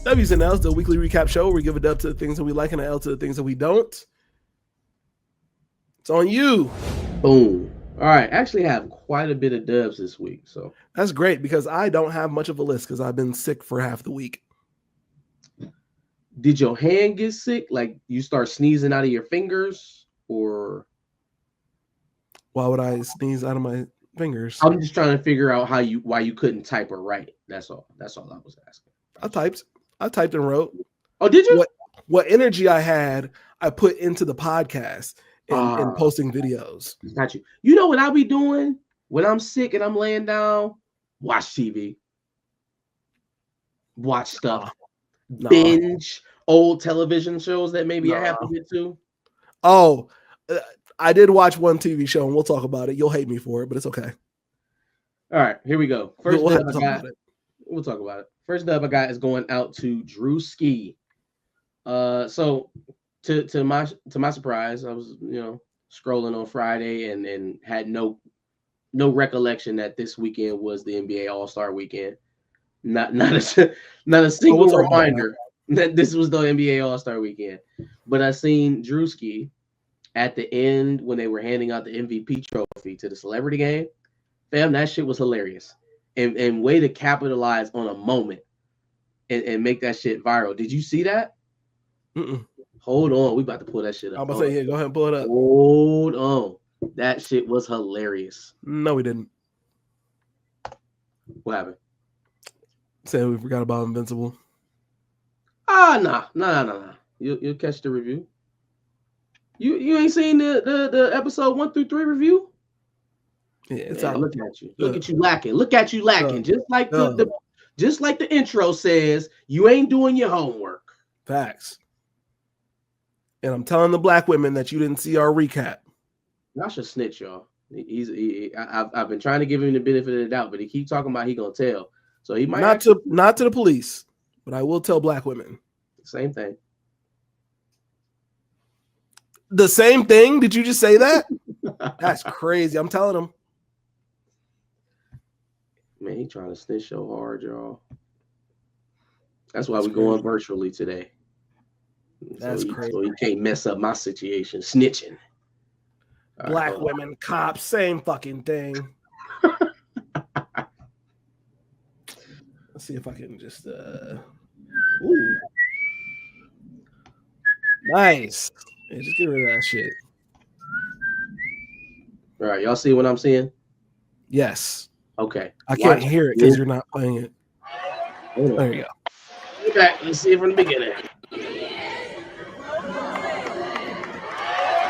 W's and L's, the weekly recap show where we give a dub to the things that we like and an L to the things that we don't. It's on you. Boom. All right. Actually have quite a bit of dubs this week. So that's great because I don't have much of a list because I've been sick for half the week. Did your hand get sick? Like you start sneezing out of your fingers, or why would I sneeze out of my fingers? I'm just trying to figure out why you couldn't type or write. That's all I was asking. I typed and wrote. Oh, did you? What energy I had, I put into the podcast and posting videos. Got you. You know what I'll be doing when I'm sick and I'm laying down? Watch TV. Watch stuff. Binge old television shows that maybe I have to get to. Oh, I did watch one TV show and we'll talk about it. You'll hate me for it, but it's okay. All right, here we go. We'll talk about it. First dub I got is going out to Drewski. So to my surprise, I was scrolling on Friday and had no recollection that this weekend was the NBA All-Star weekend. Not a single reminder that this was the NBA All-Star weekend. But I seen Drewski at the end when they were handing out the MVP trophy to the celebrity game. Fam, that shit was hilarious. And way to capitalize on a moment and make that shit viral. Did you see that? Mm-mm. Hold on. We about to pull that shit up. I'm about to say, yeah, go ahead and pull it up. Hold on. That shit was hilarious. No, we didn't. What happened? Saying we forgot about Invincible. Nah. You'll catch the review. You ain't seen the episode 1 through 3 review? Yeah, it's out. Look at you. Look at you lacking. Just like the intro says, you ain't doing your homework. Facts. And I'm telling the black women that you didn't see our recap. Y'all should snitch, y'all. I've been trying to give him the benefit of the doubt, but he keep talking about he gonna tell. So he might not to the police, but I will tell black women. Same thing. The same thing? Did you just say that? That's crazy. I'm telling him. Man, he trying to snitch so hard, y'all. That's why we're going virtually today. That's crazy. So he can't mess up my situation. Snitching. Black women, cops, same fucking thing. Let's see if I can just Ooh. Nice. Yeah, just get rid of that shit. All right, y'all see what I'm seeing? Yes. Okay. I can't hear it because you're not playing it. There you go. Okay, let's see it from the beginning.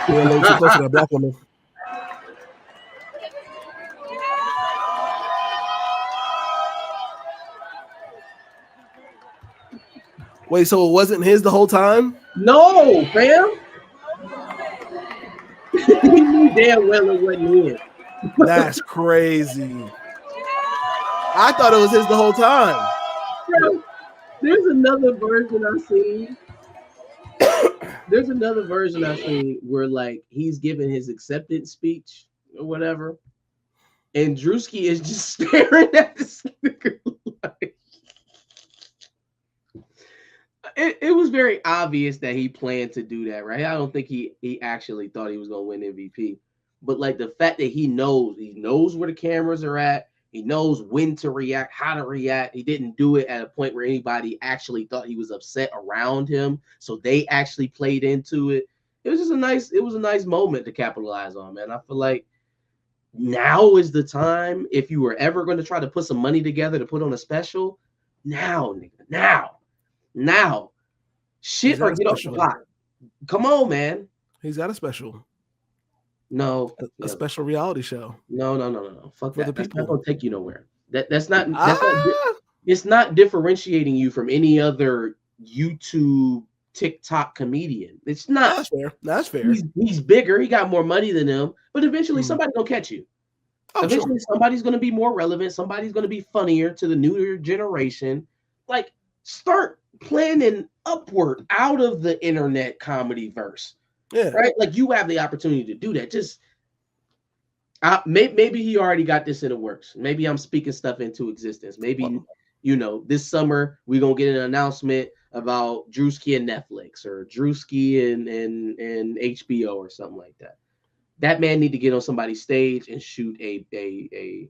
Yeah, a little too close to that black woman. Wait, so it wasn't his the whole time? No, fam. He knew damn well it wasn't him. That's crazy. I thought it was his the whole time. Bro, there's another version I've seen where like he's giving his acceptance speech or whatever, and Drewski is just staring at this nigga like it was very obvious that he planned to do that, right? I don't think he actually thought he was gonna win MVP. But like the fact that he knows where the cameras are at, he knows when to react, how to react. He didn't do it at a point where anybody actually thought he was upset around him, so they actually played into it. It was a nice moment to capitalize on, man. I feel like now is the time. If you were ever going to try to put some money together to put on a special, now, nigga, now, shit or get off the block. Come on, man. He's got a special. No, a special reality show. No. Fuck that. That's not gonna take you nowhere. That's not. It's not differentiating you from any other YouTube, TikTok comedian. It's not. That's fair. He's bigger. He got more money than them. But eventually, somebody's gonna catch you. Eventually, somebody's gonna be more relevant. Somebody's gonna be funnier to the newer generation. Like, start planning upward out of the internet comedy verse. Yeah. Right. Like you have the opportunity to do that. Just maybe he already got this in the works. Maybe I'm speaking stuff into existence. Maybe this summer we're gonna get an announcement about Drewski and Netflix or Drewski and HBO or something like that. That man need to get on somebody's stage and shoot a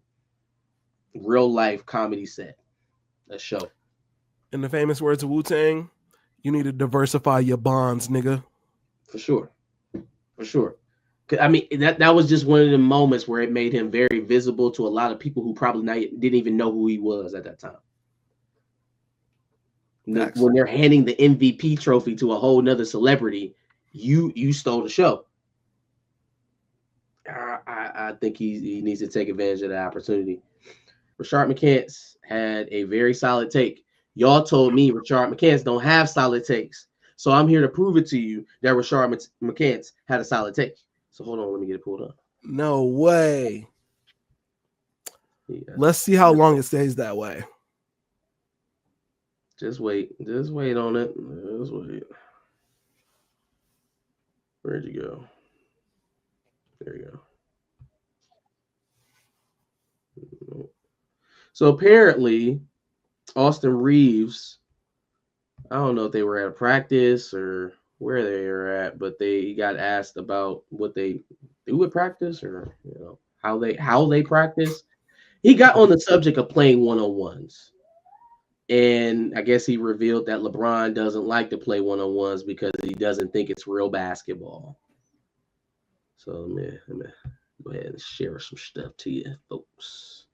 real life comedy set, a show. In the famous words of Wu-Tang, you need to diversify your bonds, nigga. For sure. I mean, that was just one of the moments where it made him very visible to a lot of people who probably didn't even know who he was at that time. When they're handing the MVP trophy to a whole nother celebrity, you stole the show. I think he needs to take advantage of the opportunity. Rashard McCants had a very solid take. Y'all told me Rashard McCants don't have solid takes. So I'm here to prove it to you that Rashard McCants had a solid take. So hold on, let me get it pulled up. No way. Yeah. Let's see how long it stays that way. Just wait on it. Just wait. Where'd you go? There you go. So apparently, Austin Reeves, I don't know if they were at a practice or where they were at, but they got asked about what they do at practice or how they practice. He got on the subject of playing one-on-ones. And I guess he revealed that LeBron doesn't like to play one-on-ones because he doesn't think it's real basketball. So let me go ahead and share some stuff to you, folks.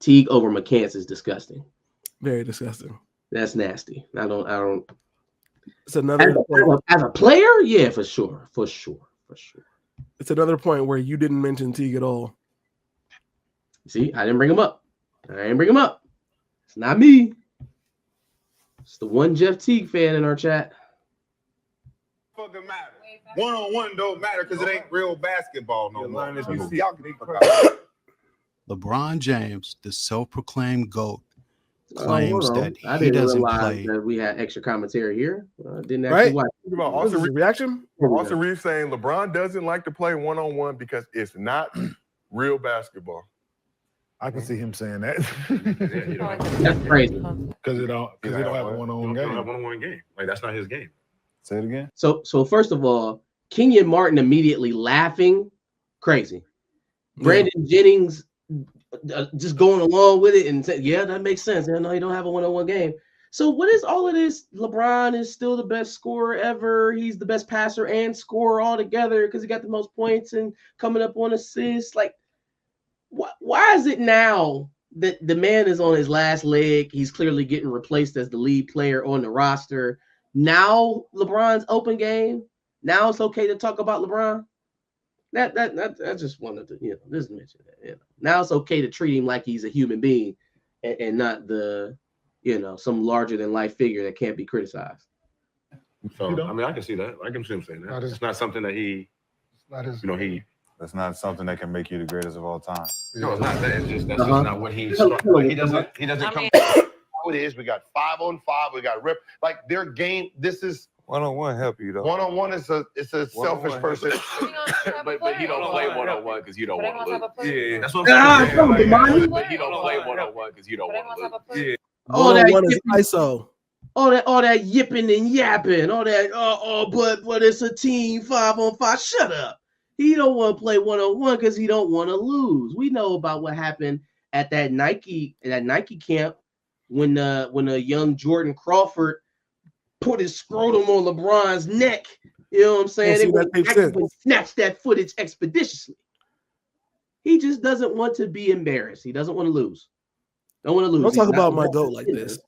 Teague over McCants is disgusting. Very disgusting. That's nasty. I don't. It's another as a player, yeah, for sure. It's another point where you didn't mention Teague at all. See, I didn't bring him up. It's not me. It's the one Jeff Teague fan in our chat. Fucking matter. One-on-one don't matter because it ain't real basketball no more. LeBron James, the self-proclaimed GOAT, claims that he doesn't play. That we had extra commentary here. Didn't actually watch. Austin reaction. Austin Reeves saying LeBron doesn't like to play one-on-one because it's not real basketball. I can see him saying that. That's crazy. Because they don't have a one-on-one game. Have one-on-one game. Like that's not his game. Say it again. So first of all, Kenyon Martin immediately laughing, crazy. Brandon Jennings just going along with it and saying, "Yeah, that makes sense." No, you don't have a one-on-one game. So what is all of this? LeBron is still the best scorer ever. He's the best passer and scorer all together because he got the most points and coming up on assists. Like, why is it now that the man is on his last leg? He's clearly getting replaced as the lead player on the roster. Now LeBron's open game. Now it's okay to talk about LeBron. I just wanted to, just mention that. Now it's okay to treat him like he's a human being and not the, some larger than life figure that can't be criticized. So I mean, I can see that. I can see him saying that. It's not something that That's not something that can make you the greatest of all time. No, it's not that. It's just that's just not what he doesn't come. How it is. We got 5-on-5. We got rip. Like their game. This is one-on-one help you though. One-on-one is a selfish person. but he don't play one-on-one because you don't want to lose. Yeah, that's what I'm saying. But he don't play one-on-one because you don't want to lose. Yeah. All that one is ISO. All that yipping and yapping. All that. But it's a team 5-on-5. Shut up. He don't want to play one-on-one because he don't want to lose. We know about what happened at that Nike camp when a young Jordan Crawford put his scrotum on LeBron's neck. You know what I'm saying? They snatched that footage expeditiously. He just doesn't want to be embarrassed. He doesn't want to lose. Don't want to lose. Don't talk about my GOAT like this.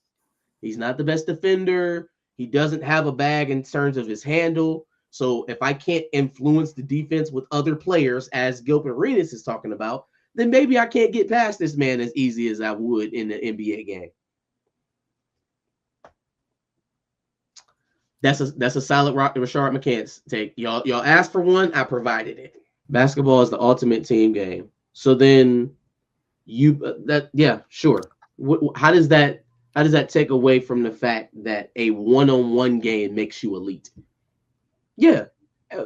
He's not the best defender. He doesn't have a bag in terms of his handle. So if I can't influence the defense with other players, as Gilbert Arenas is talking about, then maybe I can't get past this man as easy as I would in the NBA game. That's a solid Rashard McCants take. Y'all asked for one, I provided it. Basketball is the ultimate team game. So then sure. How does that take away from the fact that a one-on-one game makes you elite? Yeah,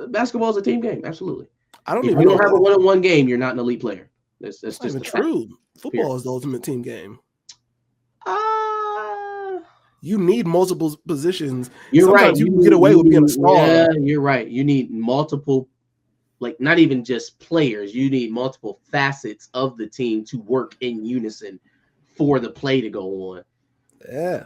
basketball is a team game. Absolutely. If you don't have a one-on-one game, you're not an elite player. That's just true. Football is the ultimate team game. You need multiple positions. You're right. You can get away with being a star. Yeah, you're right. You need multiple, like not even just players. You need multiple facets of the team to work in unison for the play to go on. Yeah.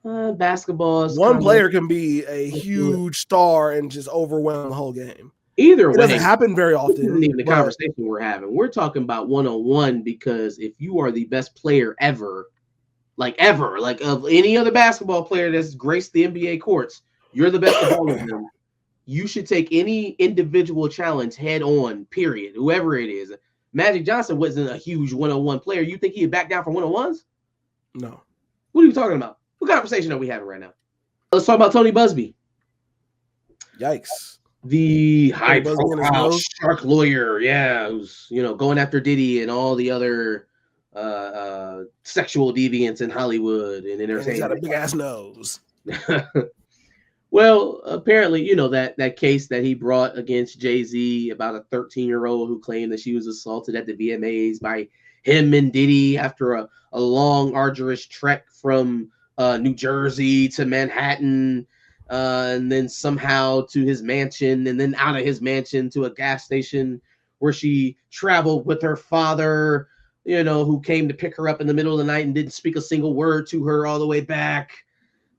Basketball is one player can be a huge star and just overwhelm the whole game. Either way, it doesn't happen very often. This isn't even the conversation we're having. We're talking about one-on-one because if you are the best player ever, like of any other basketball player that's graced the NBA courts, you're the best of all of them. You should take any individual challenge head on, period, whoever it is. Magic Johnson wasn't a huge one-on-one player. You think he'd back down from one-on-ones? No. What are you talking about? What conversation are we having right now? Let's talk about Tony Busby. Yikes. The high-profile shark lawyer, who's going after Diddy and all the other sexual deviants in Hollywood and entertainment. He's got a big ass nose. Well, apparently, that case that he brought against Jay-Z about a 13-year-old who claimed that she was assaulted at the VMAs by him and Diddy after a long, arduous trek from New Jersey to Manhattan, and then somehow to his mansion, and then out of his mansion to a gas station where she traveled with her father, who came to pick her up in the middle of the night and didn't speak a single word to her all the way back,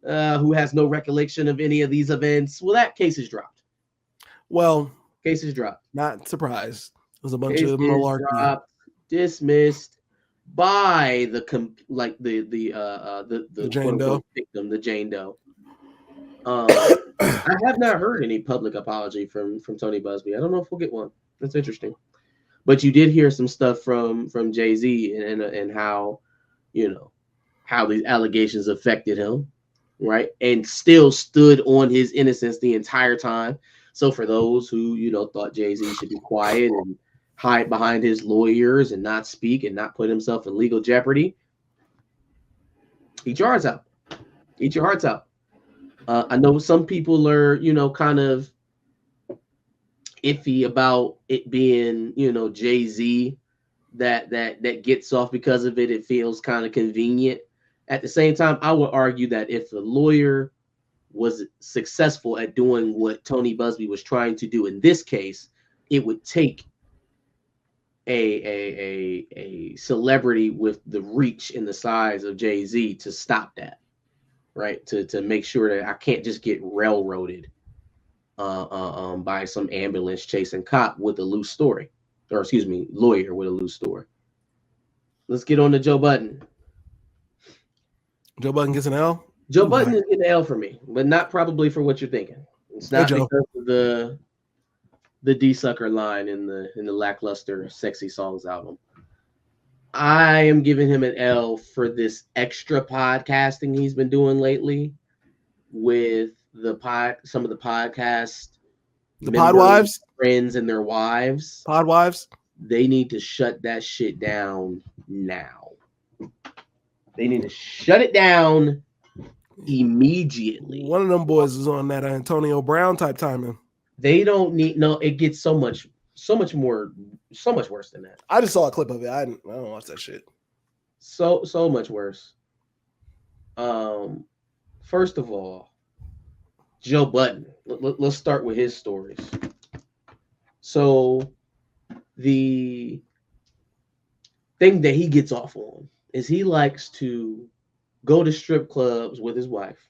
who has no recollection of any of these events. Well, that case is dropped. Case is dropped. Not surprised. There's a bunch of malarkey. Dropped, dismissed by the Jane Doe victim, the Jane Doe. I have not heard any public apology from Tony Busby. I don't know if we'll get one. That's interesting. But you did hear some stuff from Jay-Z and how how these allegations affected him, right? And still stood on his innocence the entire time. So for those who thought Jay-Z should be quiet and hide behind his lawyers and not speak and not put himself in legal jeopardy, eat your hearts out. Eat your hearts out. I know some people are, kind of iffy about it being, Jay-Z that gets off because of it. It feels kind of convenient. At the same time, I would argue that if the lawyer was successful at doing what Tony Busby was trying to do in this case, it would take a celebrity with the reach and the size of Jay-Z to stop that, right? To make sure that I can't just get railroaded by some ambulance chasing cop with a loose story, or excuse me, lawyer with a loose story. Let's get on to Joe Budden. Joe Budden gets an L? Joe Budden is getting an L for me, but not probably for what you're thinking. It's not because of the D-Sucker line in the lackluster Sexy Songs album. I am giving him an L for this extra podcasting he's been doing lately with some of the podcast, the Podwives, friends and their wives. Podwives. They need to shut that shit down now. They need to shut it down immediately. One of them boys is on that Antonio Brown type timing. They don't need it gets so much worse than that. I just saw a clip of it. I don't watch that shit. So much worse. First of all, Joe Budden. Let's start with his stories. So the thing that he gets off on is he likes to go to strip clubs with his wife,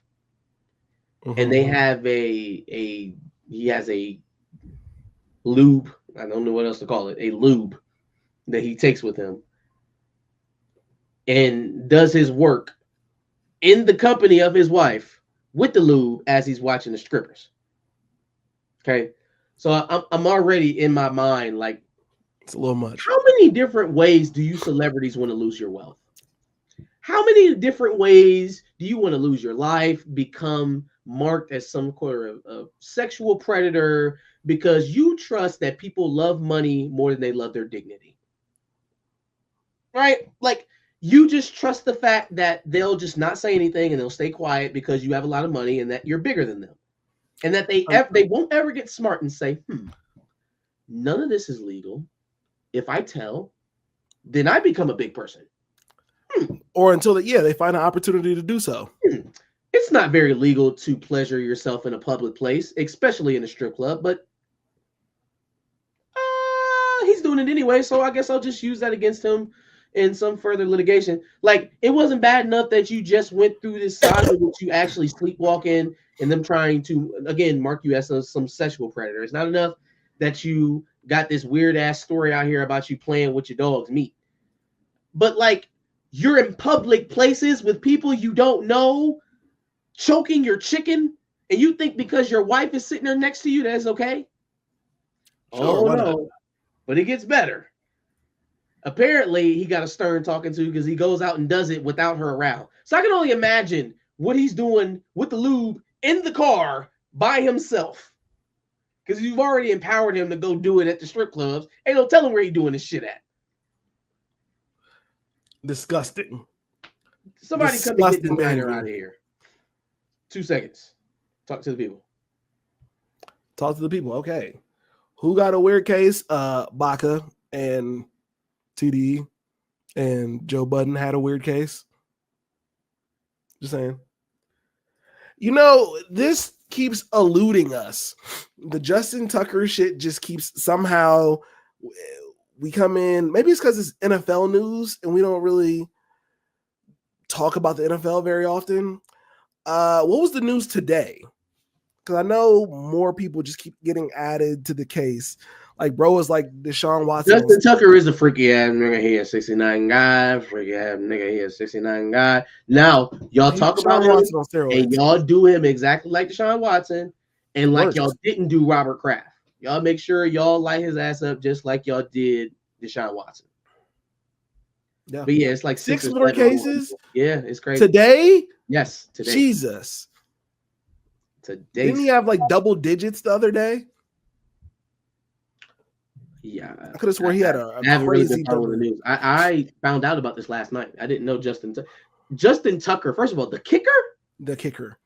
and they have he has a lube. I don't know what else to call it. A lube that he takes with him and does his work in the company of his wife with the lube as he's watching the strippers. Okay. So I'm already in my mind, like, it's a little much. How many different ways do you celebrities want to lose your wealth? How many different ways do you want to lose your life, become marked as some sort of sexual predator because you trust that people love money more than they love their dignity? Right? Like, you just trust the fact that they'll just not say anything and they'll stay quiet because you have a lot of money and that you're bigger than them. And that they won't ever get smart and say, none of this is legal. If I tell, then I become a big person. Or until they find an opportunity to do so. it's not very legal to pleasure yourself in a public place, especially in a strip club, but he's doing it anyway, so I guess I'll just use that against him in some further litigation. Like, it wasn't bad enough that you just went through this saga that you actually sleepwalking and them trying to, again, mark you as some sexual predator. It's not enough that you got this weird-ass story out here about you playing with your dog's meat. But, like, you're in public places with people you don't know, choking your chicken, and you think because your wife is sitting there next to you, that's okay? Sure, oh, no. But it gets better. Apparently, he got a stern talking to because he goes out and does it without her around. So I can only imagine what he's doing with the lube in the car by himself. Because you've already empowered him to go do it at the strip clubs. Hey, don't tell him where he's doing this shit at. Disgusting. Somebody come and get this minor out of here. 2 seconds. Talk to the people. Talk to the people. Okay. Who got a weird case? Baca and TDE and Joe Budden had a weird case. Just saying. You know, this keeps eluding us. The Justin Tucker shit just keeps somehow, we come in, maybe it's because it's NFL news and we don't really talk about the NFL very often. What was the news today? Because I know more people just keep getting added to the case. Like, bro was like Deshaun Watson. Justin Tucker is a freaky ass nigga. He a 69 guy. Freaky ass nigga. He a 69 guy. Now, y'all talk about him Watson on steroids. And y'all do him exactly like Deshaun Watson and like y'all didn't do Robert Kraft. Y'all make sure y'all light his ass up just like y'all did Deshaun Watson. Yeah. But yeah, it's like 6 more cases. Yeah, it's crazy. Today? Yes, today. Jesus. Today. Didn't he have like double digits the other day? Yeah, I could have sworn he had a crazy really news. I found out about this last night. I didn't know Justin Tucker. First of all, the kicker.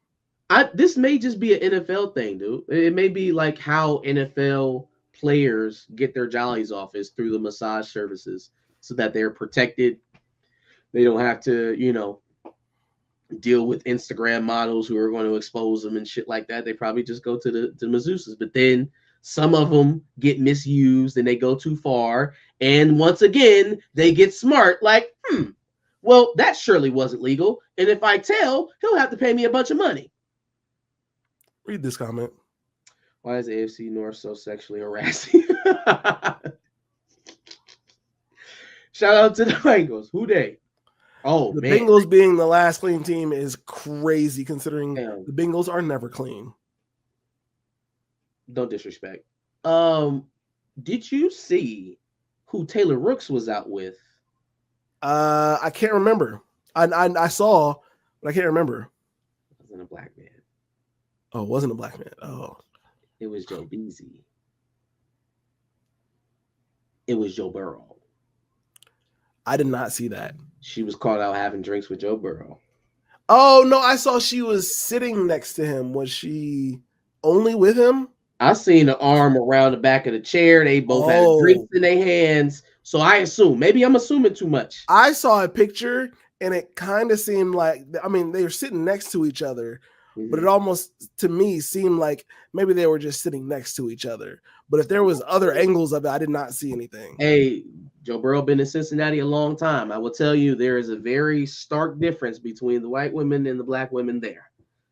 This may just be an NFL thing, dude. It may be like how NFL players get their jollies off is through the massage services, so that they're protected. They don't have to, deal with Instagram models who are going to expose them and shit like that. They probably just go to the masseuses. But then some of them get misused and they go too far. And once again, they get smart. Like, well, that surely wasn't legal. And if I tell, he'll have to pay me a bunch of money. Read this comment. Why is AFC North so sexually harassing? Shout out to the Bengals. Who they? Oh, the man. Bengals being the last clean team is crazy considering the Bengals are never clean. Don't disrespect. Did you see who Taylor Rooks was out with? I can't remember. I saw, but I can't remember. It wasn't a black man. Oh, it wasn't a black man. Oh. It was Joe Beasy. It was Joe Burrow. I did not see that. She was caught out having drinks with Joe Burrow. Oh, no, I saw she was sitting next to him. Was she only with him? I seen an arm around the back of the chair. They both had drinks in their hands. So I assume. Maybe I'm assuming too much. I saw a picture, and it kind of seemed like, they were sitting next to each other, but it almost, to me, seemed like maybe they were just sitting next to each other. But if there was other angles of it, I did not see anything. Hey, Joe Burrow been in Cincinnati a long time. I will tell you there is a very stark difference between the white women and the black women there.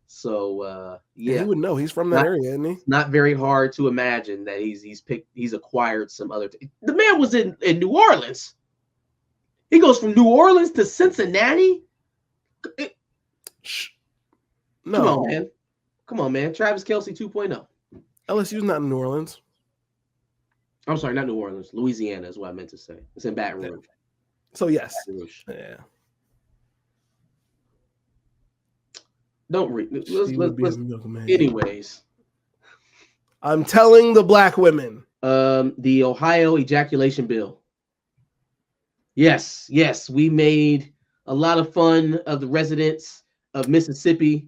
So yeah, he would know. He's from that area, isn't he? Not very hard to imagine that he's acquired some other. The man was in New Orleans. He goes from New Orleans to Cincinnati. No, come on, man. Travis Kelce 2.0. LSU's not in New Orleans. I'm sorry, not New Orleans. Louisiana is what I meant to say. It's in Baton Rouge. So yes, Baton Rouge. Yeah. Don't read. Let's anyways. I'm telling the black women. The Ohio ejaculation bill. Yes, we made a lot of fun of the residents of Mississippi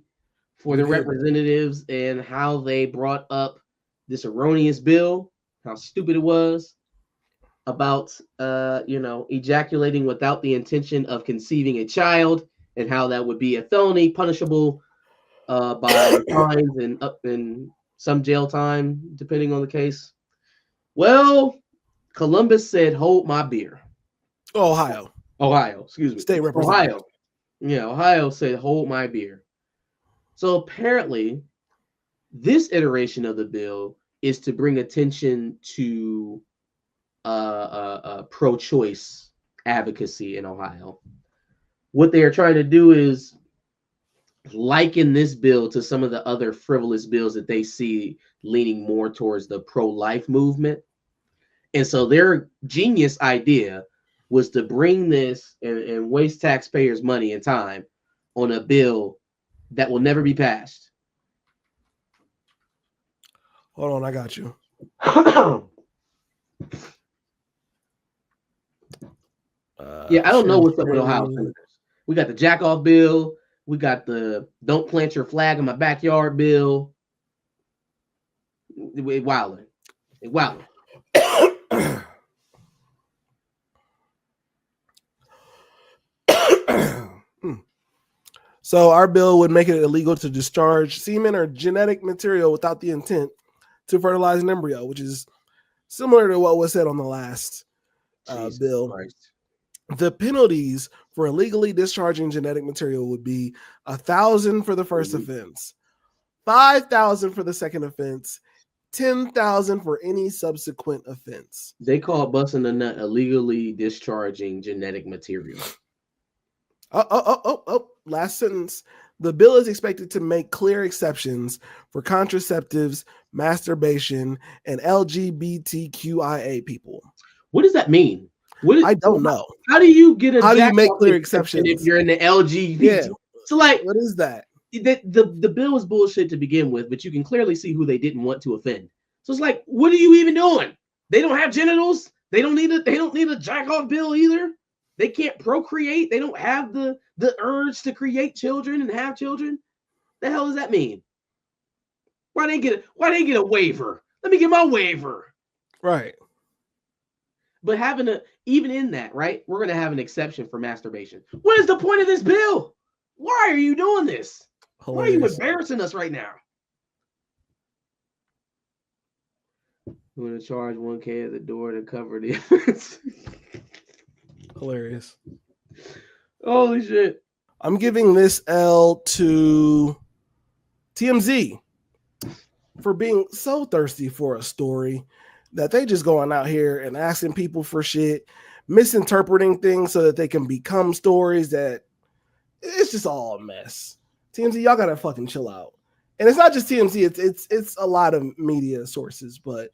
for the representatives and how they brought up this erroneous bill, how stupid it was about ejaculating without the intention of conceiving a child and how that would be a felony punishable by fines and up in some jail time, depending on the case. Well, Columbus said, "Hold my beer." Ohio, excuse me, state representative. Ohio. Yeah, Ohio said, "Hold my beer." So apparently, this iteration of the bill is to bring attention to pro-choice advocacy in Ohio. What they are trying to do is liken this bill to some of the other frivolous bills that they see leaning more towards the pro-life movement. And so their genius idea was to bring this and waste taxpayers' money and time on a bill that will never be passed. Hold on, I got you. Yeah, I don't know what's up with Ohio senators. We got the jack off bill. We got the don't plant your flag in my backyard bill. Wilding. So our bill would make it illegal to discharge semen or genetic material without the intent to fertilize an embryo, which is similar to what was said on the last bill. Christ. The penalties for illegally discharging genetic material would be $1,000 for the first offense, $5,000 for the second offense, $10,000 for any subsequent offense. They call busting a nut illegally discharging genetic material. Last sentence. The bill is expected to make clear exceptions for contraceptives, masturbation, and LGBTQIA people. What does that mean? I don't know. How do you get How do you make clear exceptions if you're in the LGBT? Yeah. So like, what is that? The bill is bullshit to begin with, but you can clearly see who they didn't want to offend. So it's like, what are you even doing? They don't have genitals. They don't need a jack off bill either. They can't procreate. They don't have the urge to create children and have children. The hell does that mean? Why they get a waiver? Let me get my waiver. Right. But even in that, right, we're going to have an exception for masturbation. What is the point of this bill? Why are you doing this? Hilarious. Why are you embarrassing us right now? We're going to charge $1,000 at the door to cover the efforts. Hilarious. Holy shit. I'm giving this L to TMZ for being so thirsty for a story that they just going out here and asking people for shit, misinterpreting things so that they can become stories that it's just all a mess. TMZ, y'all gotta fucking chill out. And it's not just TMZ, it's a lot of media sources, but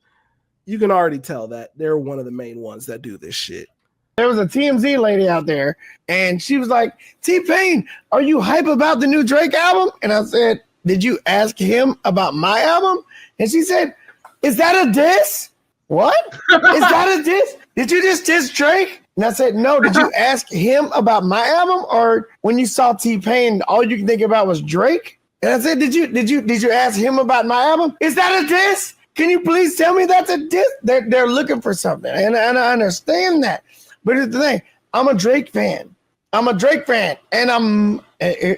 you can already tell that they're one of the main ones that do this shit. There was a TMZ lady out there, and she was like, T-Pain, are you hype about the new Drake album? And I said, did you ask him about my album? And she said, is that a diss? What? Is that a diss? Did you just diss Drake? And I said, no, did you ask him about my album? Or when you saw T-Pain, all you can think about was Drake? And I said, did you ask him about my album? Is that a diss? Can you please tell me that's a diss? They're looking for something. And I understand that. But here's the thing, I'm a Drake fan. And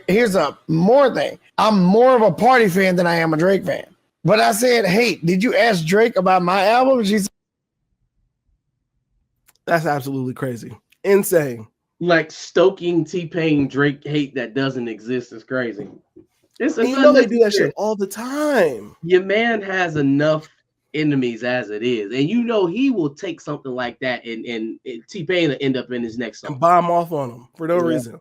here's a more thing. I'm more of a Party fan than I am a Drake fan. But I said, hey, did you ask Drake about my album? She said, that's absolutely crazy. Insane. Like stoking T-Pain Drake hate that doesn't exist is crazy. You know they do that shit all the time. Your man has enough enemies as it is, and you know he will take something like that and T-Pain will end up in his next song and bomb off on him for no reason.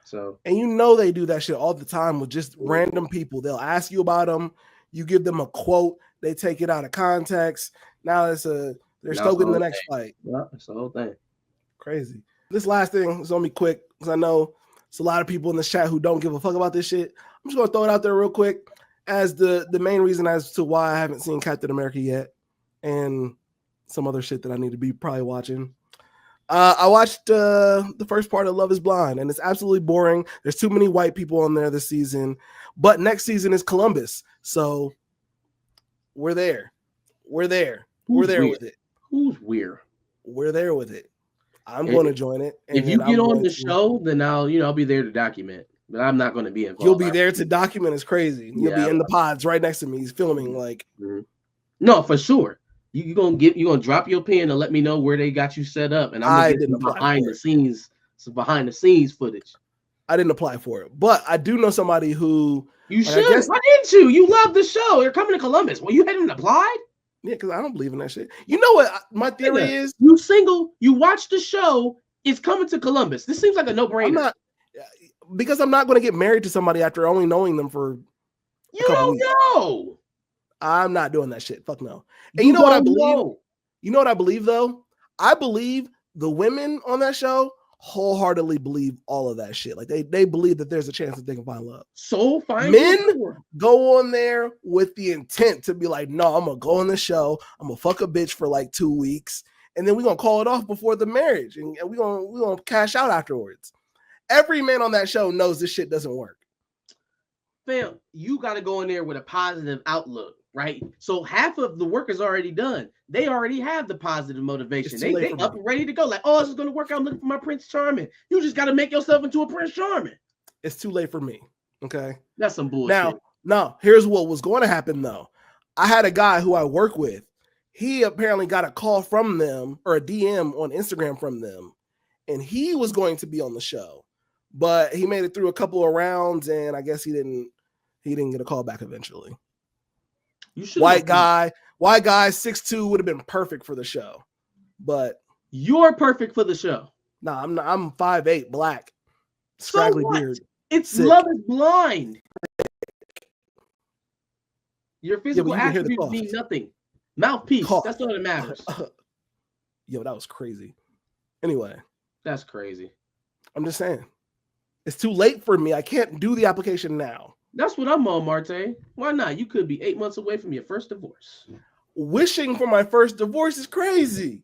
So, and you know they do that shit all the time with just random people. They'll ask you about them, you give them a quote, they take it out of context. Now they're stoking the next fight. Yeah, that's the whole thing. Crazy. This last thing is gonna be quick because I know it's a lot of people in the chat who don't give a fuck about this shit. I'm just gonna throw it out there real quick as the main reason as to why I haven't seen Captain America yet, and some other shit that I need to be probably watching. I watched the first part of Love is Blind, and it's absolutely boring. There's too many white people on there this season, but next season is Columbus, so we're there. We're there with it. Who's weird? We're there with it. I'm going to join it. If you get on the show, then I'll be there to document. but I'm not going to be involved. You'll be there to document. It's crazy. You'll be in the pods right next to me. He's filming like. No, for sure. You gonna drop your pin and let me know where they got you set up, and I'm gonna get some behind the scenes footage. I didn't apply for it, but I do know somebody who you should. Why didn't you? You love the show. You're coming to Columbus. Well, you hadn't applied. Yeah, because I don't believe in that shit. You know what my theory is? You single. You watch the show. It's coming to Columbus. This seems like a no-brainer. Because I'm not going to get married to somebody after only knowing them for. You don't know. I'm not doing that shit. Fuck no. And you know what I believe? You know what I believe though? I believe the women on that show wholeheartedly believe all of that shit. Like they believe that there's a chance that they can find love. So fine. Men go on there with the intent to be like, no, I'm gonna go on the show. I'm gonna fuck a bitch for like 2 weeks, and then we're gonna call it off before the marriage, and we're gonna cash out afterwards. Every man on that show knows this shit doesn't work. Fam, you got to go in there with a positive outlook, right? So half of the work is already done. They already have the positive motivation. They up and ready to go. Like, oh, this is going to work out. I'm looking for my Prince Charming. You just got to make yourself into a Prince Charming. It's too late for me. Okay. That's some bullshit. Now, here's what was going to happen though. I had a guy who I work with. He apparently got a call from them or a DM on Instagram from them, and he was going to be on the show, but he made it through a couple of rounds, and I guess he didn't get a call back eventually. White guy, 6'2" would have been perfect for the show, but you're perfect for the show. No, I'm not. I'm 5'8", black, scraggly beard. It's sick. Love is blind. Your physical attributes mean nothing. Mouthpiece. That's all that matters. Yo, that was crazy. Anyway, that's crazy. I'm just saying, it's too late for me. I can't do the application now. That's what I'm on, Marte. Why not? You could be 8 months away from your first divorce. Wishing for my first divorce is crazy.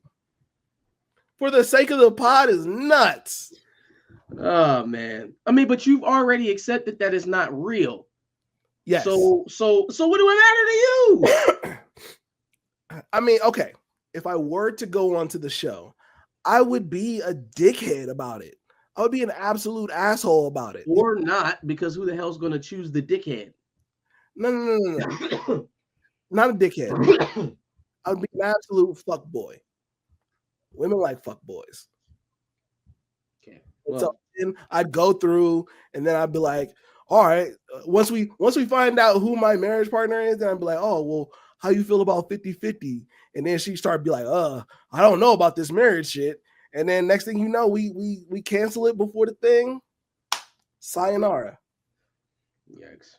For the sake of the pod is nuts. Oh man. I mean, but you've already accepted that it's not real. Yes. So what do it matter to you? I mean, okay. If I were to go onto the show, I would be a dickhead about it. I would be an absolute asshole about it. Or not, because who the hell's going to choose the dickhead? No. Not a dickhead. I would be an absolute fuckboy. Women like fuckboys. Okay. Well, so then I'd go through, and then I'd be like, all right, once we find out who my marriage partner is, then I'd be like, oh, well, how you feel about 50-50? And then she started be like, I don't know about this marriage shit. And then next thing you know, we cancel it before the thing. Sayonara. Yikes.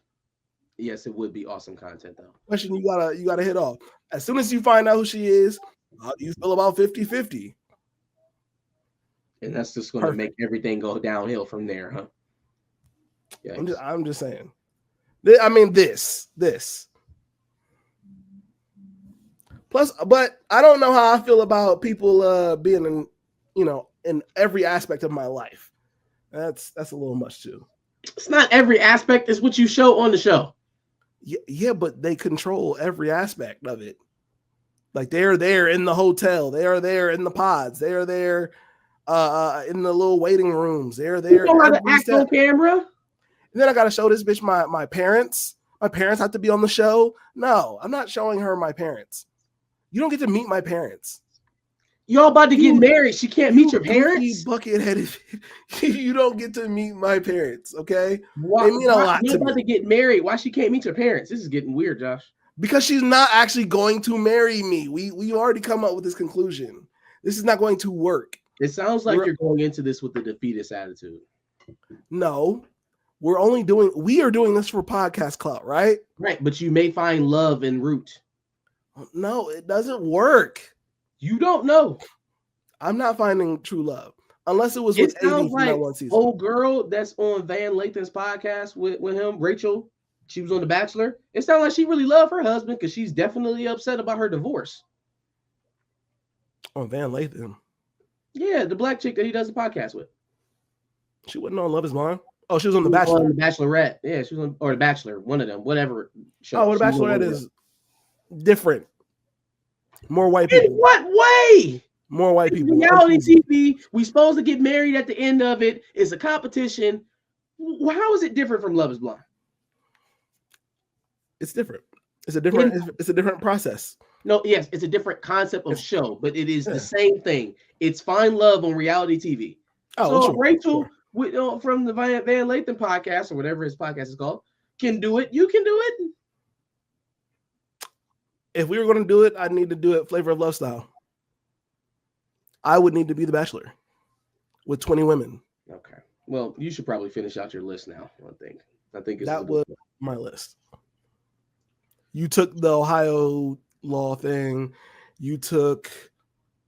Yes, it would be awesome content though. Question you gotta hit off. As soon as you find out who she is, how do you feel about 50-50? And that's just gonna make everything go downhill from there, huh? Yikes. I'm just saying. I mean this. Plus, but I don't know how I feel about people being in every aspect of my life. That's a little much too. It's not every aspect, it's what you show on the show. Yeah, but they control every aspect of it. Like they're there in the hotel, they are there in the pods, they are there in the little waiting rooms, they're there. You know how to act on camera? And then I gotta show this bitch my parents. My parents have to be on the show. No, I'm not showing her my parents. You don't get to meet my parents. Y'all about to get married. She can't meet your parents. Bucket-headed. You don't get to meet my parents. Okay. Why, they mean a lot. You're about to get married. Why she can't meet your parents? This is getting weird, Josh. Because she's not actually going to marry me. We already come up with this conclusion. This is not going to work. It sounds like you're going into this with the defeatist attitude. No, we are doing this for podcast clout, right? Right, but you may find love en route. No, it doesn't work. You don't know. I'm not finding true love unless it was with AD from that one season. Old girl that's on Van Lathan's podcast with him, Rachel. She was on The Bachelor. It sounds like she really loved her husband because she's definitely upset about her divorce. On Van Lathan. Yeah, the black chick that he does the podcast with. She wasn't on Love Is Blind. Oh, she was on The Bachelor. On The Bachelorette. Yeah, she was on, or The Bachelor, one of them, whatever show. Oh, The Bachelorette is different. More white people. In what way? More white people. Reality TV. We supposed to get married at the end of it. It's a competition. How is it different from Love Is Blind? It's different. It's a different process. No, yes, it's a different concept of show, but it is the same thing. It's Find Love on reality TV. Oh, so Rachel from the Van Lathan podcast or whatever his podcast is called can do it. You can do it. If we were going to do it, I'd need to do it Flavor of Love style. I would need to be the Bachelor with 20 women. Okay. Well, you should probably finish out your list now. I think that was my list. You took the Ohio law thing. You took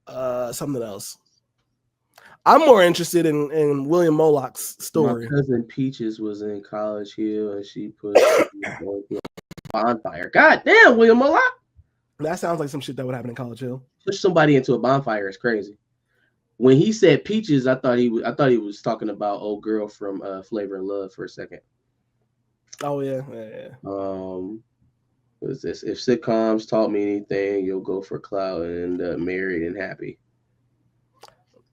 something else. I'm more interested in William Moloch's story. My cousin Peaches was in College Hill and she put bonfire. God damn, William Moloch. That sounds like some shit that would happen in College Hill. Push somebody into a bonfire is crazy. When he said Peaches, I thought he was talking about old girl from Flavor of Love for a second. Oh yeah. Was this? If sitcoms taught me anything, you'll go for clout and married and happy.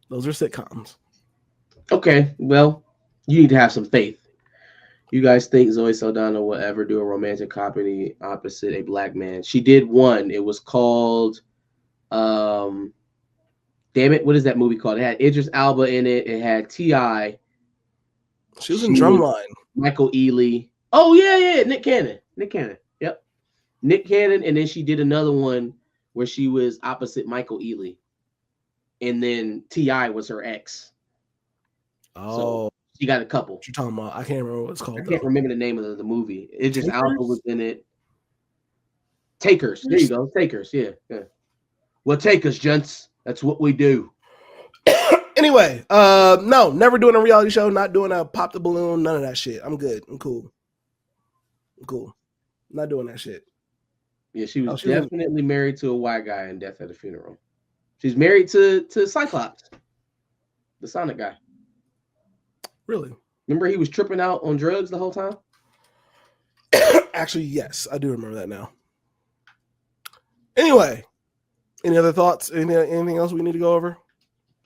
Those are sitcoms. Okay, well, you need to have some faith. You guys think Zoe Saldana will ever do a romantic comedy opposite a black man? She did one. It was called, damn it, what is that movie called? It had Idris Elba in it. It had T.I. She was in Drumline. Michael Ealy. Oh, yeah. Nick Cannon. Yep. Nick Cannon. And then she did another one where she was opposite Michael Ealy. And then T.I. was her ex. Oh. So she got a couple. What you talking about? I can't remember what it's called. I can't remember the name of the movie. Idris Elba was in it. Takers. There you go. Takers. Yeah. Well, Takers, gents. That's what we do. Anyway, no, never doing a reality show, not doing a pop the balloon, none of that shit. I'm good. I'm cool. Not doing that shit. Yeah, she was definitely married to a white guy in Death at a Funeral. She's married to Cyclops, the Sonic guy. Really? Remember he was tripping out on drugs the whole time? Actually, yes, I do remember that now. Anyway, any other thoughts? Anything else we need to go over?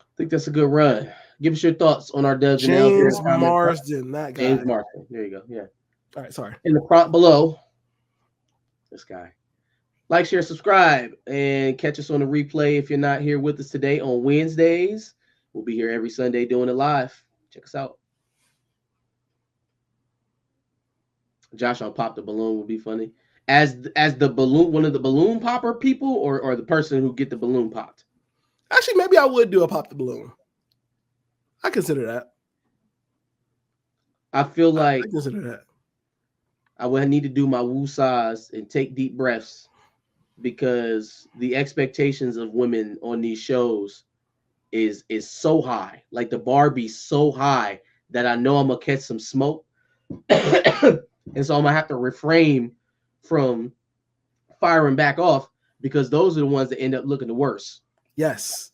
I think that's a good run. Give us your thoughts on our Dubs and James Marsden, that guy. James Marsden. There you go. Yeah. All right, sorry. In the prompt below, this guy. Like, share, subscribe, and catch us on the replay if you're not here with us today on Wednesdays. We'll be here every Sunday doing it live. Check us out. Josh on Pop the Balloon would be funny. As the balloon, one of the balloon popper people, or the person who get the balloon popped. Actually, maybe I would do a pop the balloon. I consider that. I feel like I consider that. I would need to do my woosahs and take deep breaths because the expectations of women on these shows is so high. Like the bar be so high that I know I'm gonna catch some smoke. And so I'm gonna have to refrain from firing back off because those are the ones that end up looking the worst. Yes.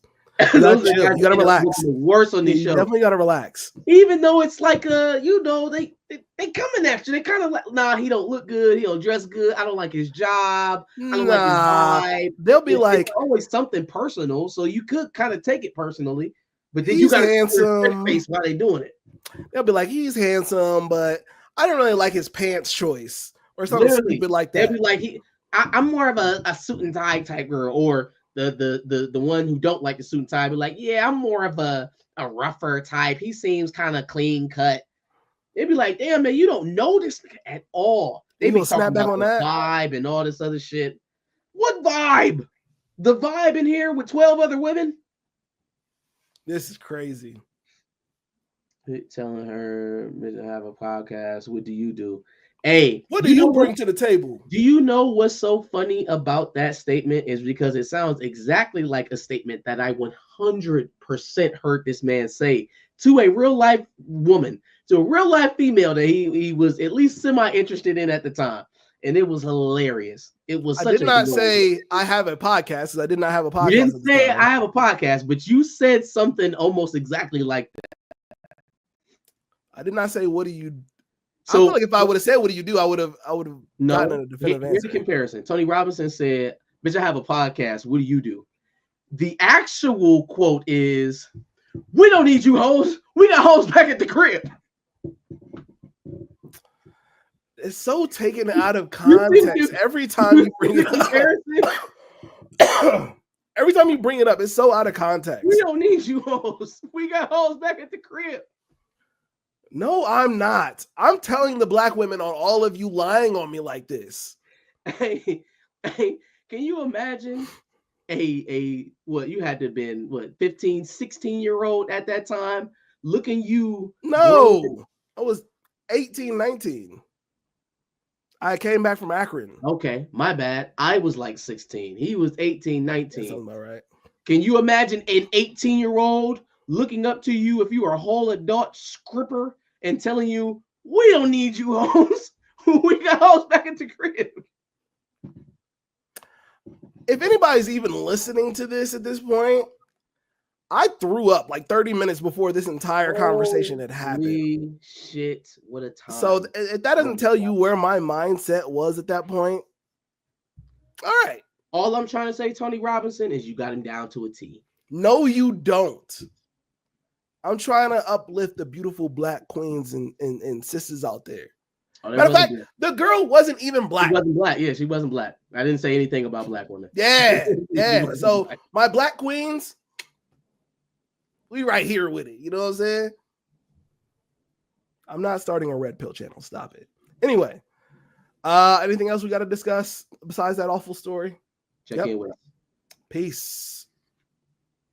You gotta relax. Worse on these shows. You definitely gotta relax. Even though it's like they coming at you. They kind of like, nah, he don't look good. He don't dress good. I don't like his job. I don't like his vibe. They'll be like, it's always something personal. So you could kind of take it personally, but then he's you got handsome. Face while they doing it. They'll be like, he's handsome, but I don't really like his pants choice or something stupid like that. They'll be like, I'm more of a suit and tie type girl, or the one who don't like the suit and tie be like, yeah, I'm more of a rougher type. He seems kind of clean cut. They'd be like, damn, man, you don't know this at all. They be talking about on that vibe and all this other shit. What vibe? The vibe in here with 12 other women? This is crazy. Telling her to have a podcast. What do you do? Hey, what do you bring to the table? Do you know what's so funny about that statement is because it sounds exactly like a statement that I 100% heard this man say to a real life woman, to a real life female that he was at least semi-interested in at the time. And it was hilarious. It was. I did not say I have a podcast. I did not have a podcast. You didn't say I have a podcast, but you said something almost exactly like that. I did not say what do you. So, I feel like if I would have said what do you do, I would have gotten a definitive answer. Here's the comparison. Tony Robinson said, "Bitch, I have a podcast. What do you do?" The actual quote is, "We don't need you hoes. We got hoes back at the crib." It's so taken out of context every time you bring it up. Every time you bring it up, it's so out of context. We don't need you hoes. We got hoes back at the crib. No, I'm not. I'm telling the black women on all of you lying on me like this. Hey, can you imagine what you had to have been 15, 16-year-old at that time looking you? No, I was 18, 19. I came back from Akron. Okay, my bad. I was like 16. He was 18, 19. That sounds about right. Can you imagine an 18-year-old looking up to you if you are a whole adult scripper and telling you, we don't need you hoes. We got hoes back at the crib. If anybody's even listening to this at this point, I threw up like 30 minutes before this entire conversation had happened. Shit, what a time. So if that doesn't tell you where my mindset was at that point, all right. All I'm trying to say, Tony Robinson, is you got him down to a T. No, you don't. I'm trying to uplift the beautiful black queens and sisters out there. Matter of fact, the girl wasn't even black. She wasn't black. Yeah, she wasn't black. I didn't say anything about black women. Yeah. So my black queens, we right here with it. You know what I'm saying? I'm not starting a red pill channel. Stop it. Anyway, anything else we got to discuss besides that awful story? Check in with us. Peace.